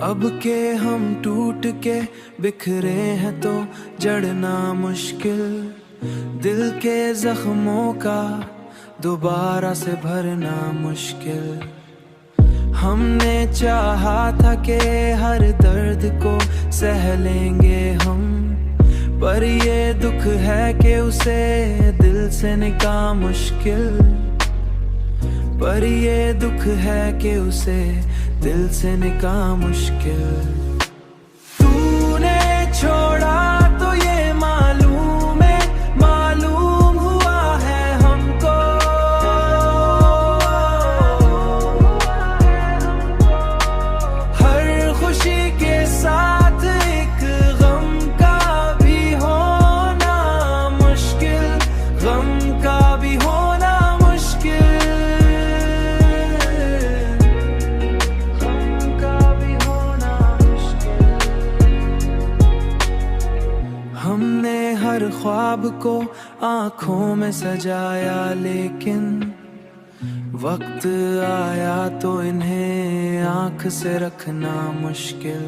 अब के हम टूट के बिखरे हैं तो जड़ना मुश्किल, दिल के जख्मों का दोबारा से भरना मुश्किल। हमने चाहा था कि हर दर्द को सह लेंगे हम, पर ये दुख है कि उसे दिल से निकाह मुश्किल, पर ये दुख है कि उसे दिल से निकाह मुश्किल। तूने छोड़ा तो ये मालूम हुआ है हमको, हर खुशी के साथ एक गम का भी होना मुश्किल, गम का भी होना मुश्किल। हमने हर ख्वाब को आँखों में सजाया, लेकिन वक्त आया तो इन्हें आँख से रखना मुश्किल।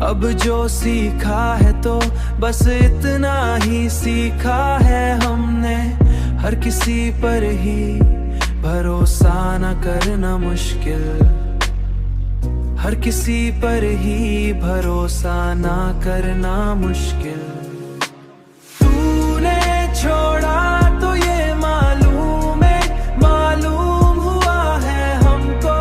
अब जो सीखा है तो बस इतना ही सीखा है हमने, हर किसी पर ही भरोसा न करना मुश्किल, हर किसी पर ही भरोसा ना करना मुश्किल। तूने छोड़ा तो ये मालूम हुआ है हमको,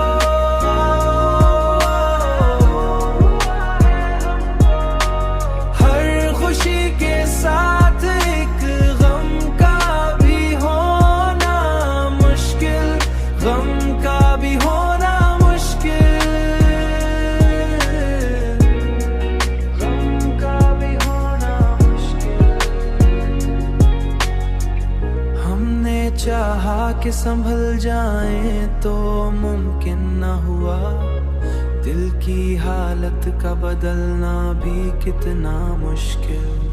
हर खुशी के साथ एक गम का भी होना मुश्किल, गम का भी होना मुश्किल। चाहा कि संभल जाएं तो मुमकिन न हुआ, दिल की हालत का बदलना भी कितना मुश्किल।